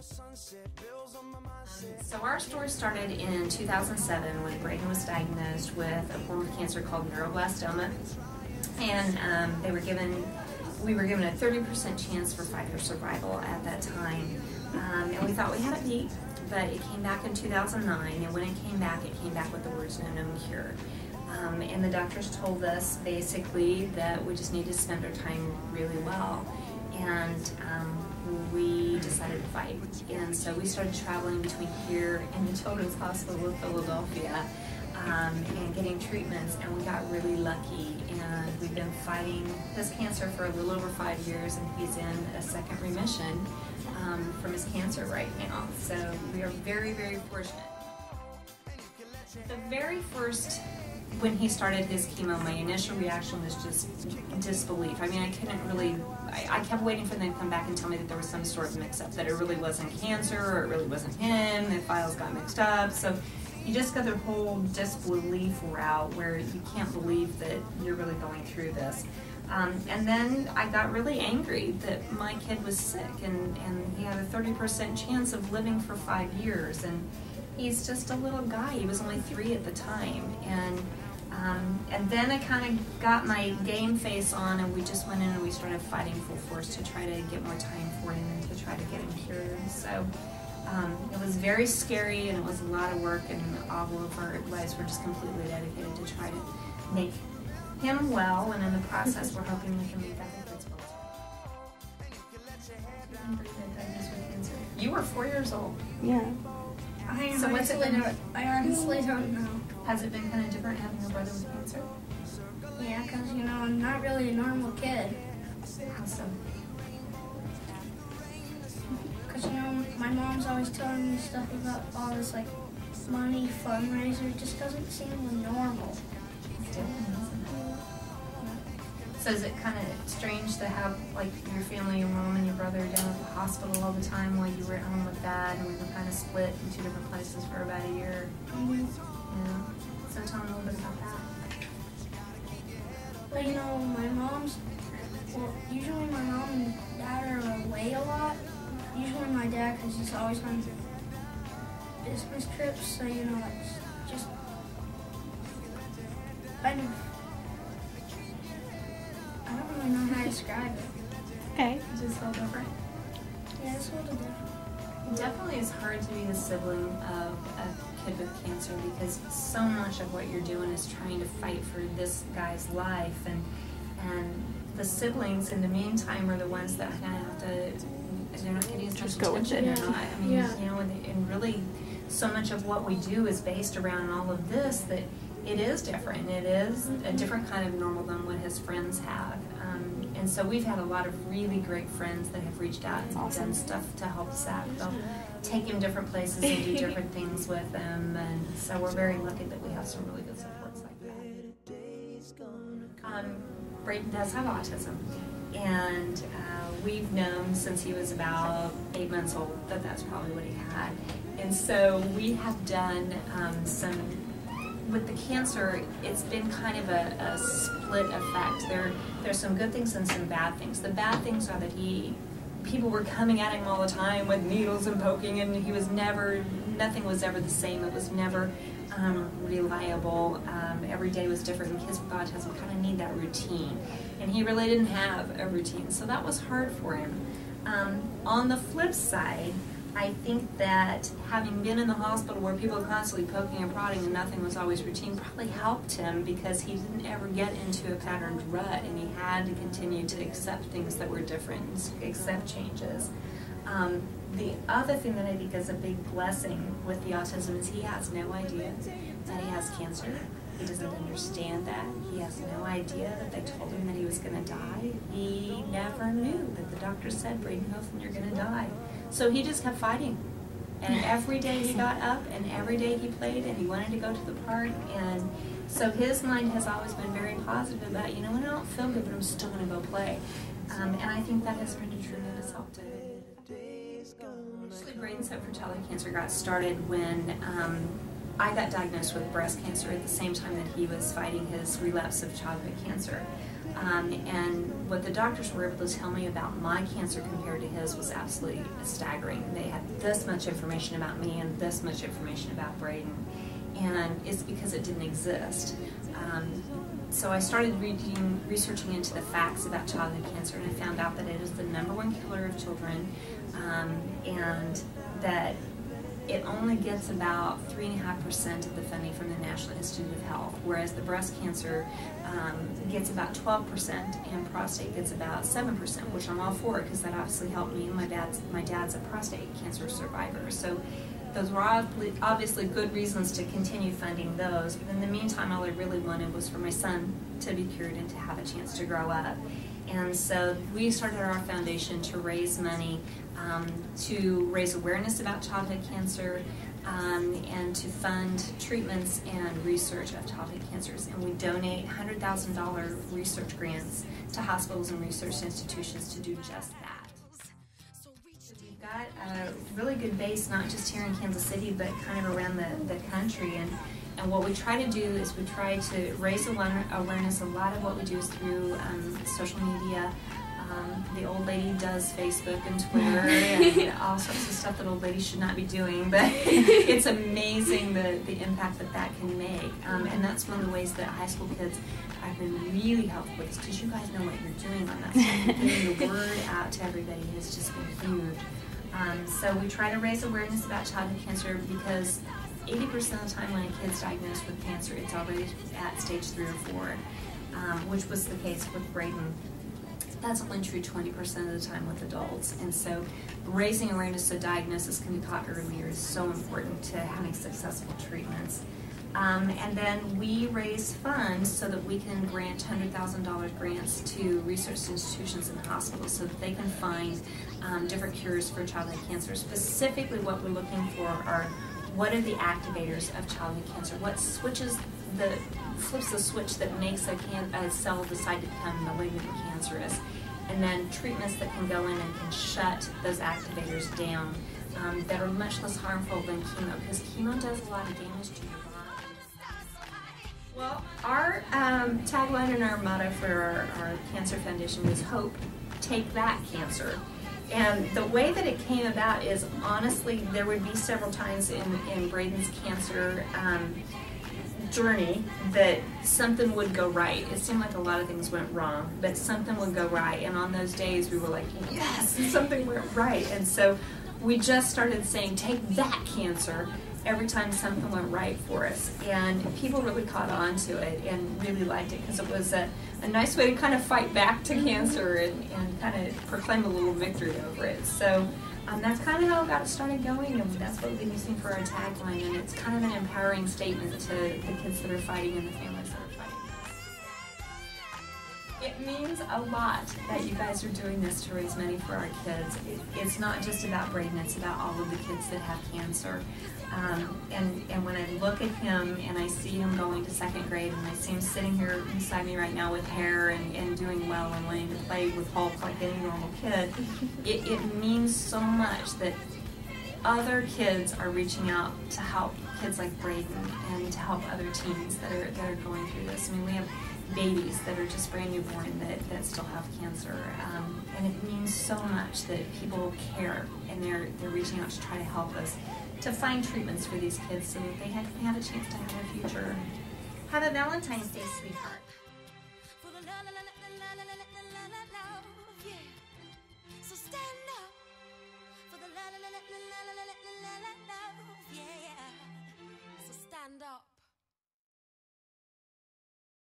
So our story started in 2007 when Braden was diagnosed with a form of cancer called neuroblastoma, and we were given a 30% chance for 5-year survival at that time, and we thought we had it beat, but it came back in 2009, and when it came back with the words "no known cure." And the doctors told us basically that we just needed to spend our time really well, and we decided to fight. And so we started traveling between here and the Children's Hospital of Philadelphia and getting treatments, and we got really lucky, and we've been fighting his cancer for a little over 5 years, and he's in a second remission from his cancer right now. So we are very, very fortunate. The very first, when he started his chemo, my initial reaction was just disbelief. I mean, I couldn't really, I kept waiting for them to come back and tell me that there was some sort of mix-up, that it really wasn't cancer, or it really wasn't him, the files got mixed up. So you just go the whole disbelief route where you can't believe that you're really going through this. And then I got really angry that my kid was sick, and he had a 30% chance of living for 5 years. And he's just a little guy. He was only 3 at the time, and then I kind of got my game face on, and we just went in and we started fighting full force to try to get more time for him and to try to get him cured. So it was very scary, and it was a lot of work, and all of our lives were just completely dedicated to try to make him well, and in the process, we're hoping we can make other kids well. You were 4 years old. Yeah. So what's it been? I honestly don't know. Has it been kind of different having a brother with cancer? Yeah, because, you know, I'm not really a normal kid. How so? Because, you know, my mom's always telling me stuff about all this, like, money fundraiser. It just doesn't seem normal. It's different, isn't it? So is it kind of strange to have, like, your family, your mom and your brother down at the hospital all the time while you were at home with Dad, and we were kind of split in 2 different places for about a year? Mm-hmm. Yeah. So tell me a little bit about that. But, you know, usually my mom and Dad are away a lot. Usually my dad, because he's always on business trips, so, you know, it's just kind of, I don't really know how to describe it. Okay. It just felt different. Yeah, it's a little different. It definitely is hard to be the sibling of a kid with cancer, because so much of what you're doing is trying to fight for this guy's life, and the siblings in the meantime are the ones that kind of have to, they're not getting as much attention or not. I mean, you know, and really so much of what we do is based around all of this, that it is different. It is a different kind of normal than what his friends have. And so we've had a lot of really great friends that have reached out and done stuff to help Zach. They'll take him different places and do different things with him. And so we're very lucky that we have some really good supports like that. Braden does have autism. And we've known since he was about 8 months old that that's probably what he had. And so we have done with the cancer, it's been kind of a split effect. There's some good things and some bad things. The bad things are that people were coming at him all the time with needles and poking, and he was nothing was ever the same. It was never reliable. Every day was different, and kids with autism kind of need that routine. And he really didn't have a routine, so that was hard for him. On the flip side, I think that having been in the hospital where people were constantly poking and prodding and nothing was always routine probably helped him, because he didn't ever get into a patterned rut, and he had to continue to accept things that were different, accept changes. The other thing that I think is a big blessing with the autism is he has no idea that he has cancer. He doesn't understand that. He has no idea that they told him that he was going to die. He never knew that the doctor said, "Braden Hoffman, you're going to die." So he just kept fighting. And every day he got up, and every day he played, and he wanted to go to the park. And so his mind has always been very positive about, you know, when I don't feel good, but I'm still going to go play. And I think that has been a tremendous help to him. Actually, Braden's Hope for Childhood Cancer got started when I got diagnosed with breast cancer at the same time that he was fighting his relapse of childhood cancer. And what the doctors were able to tell me about my cancer compared to his was absolutely staggering. They had this much information about me and this much information about Braden, and it's because it didn't exist. So I started researching into the facts about childhood cancer, and I found out that it is the #1 killer of children, and that it only gets about 3.5% of the funding from the National Institute of Health, whereas the breast cancer gets about 12% and prostate gets about 7%, which I'm all for because that obviously helped me. My dad's a prostate cancer survivor, so those were obviously good reasons to continue funding those. But in the meantime, all I really wanted was for my son to be cured and to have a chance to grow up. And so we started our foundation to raise money, to raise awareness about childhood cancer, and to fund treatments and research of childhood cancers. And we donate $100,000 research grants to hospitals and research institutions to do just that. We've got a really good base, not just here in Kansas City, but kind of around the country. And what we try to do is we try to raise awareness. A lot of what we do is through social media. The old lady does Facebook and Twitter and all sorts of stuff that old ladies should not be doing, but it's amazing the impact that can make. And that's one of the ways that high school kids have been really helpful with, because you guys know what you're doing on that stuff. Getting the word out to everybody has just been huge. So we try to raise awareness about childhood cancer because 80% of the time when a kid's diagnosed with cancer, it's already at stage 3 or 4, which was the case with Braden. That's only true 20% of the time with adults. And so raising awareness so diagnosis can be caught earlier is so important to having successful treatments. And then we raise funds so that we can grant $100,000 grants to research institutions and hospitals so that they can find different cures for childhood cancer. Specifically what we're looking for are what are the activators of childhood cancer? What flips the switch that makes a cell decide to become malignant and cancerous? And then treatments that can go in and can shut those activators down that are much less harmful than chemo, because chemo does a lot of damage to your body. Well, our tagline and our motto for our Cancer Foundation is Hope, Take That Cancer. And the way that it came about is, honestly, there would be several times in Braden's cancer journey that something would go right. It seemed like a lot of things went wrong, but something would go right. And on those days, we were like, yes, something went right. And so we just started saying, take that cancer, every time something went right for us. And people really caught on to it and really liked it because it was a nice way to kind of fight back to cancer and kind of proclaim a little victory over it. So that's kind of how it got started going, and that's what we've been using for our tagline. And it's kind of an empowering statement to the kids that are fighting and the families that are fighting. It means a lot that you guys are doing this to raise money for our kids. It's not just about Braden, it's about all of the kids that have cancer. And when I look at him and I see him going to 2nd grade and I see him sitting here beside me right now with hair and doing well and wanting to play with Hulk like any normal kid, it means so much that other kids are reaching out to help kids like Braden and to help other teens that are going through this. I mean, we have babies that are just brand newborn that still have cancer, and it means so much that people care and they're reaching out to try to help us to find treatments for these kids so that they can have a chance to have a future. Have a Valentine's Day, sweetheart.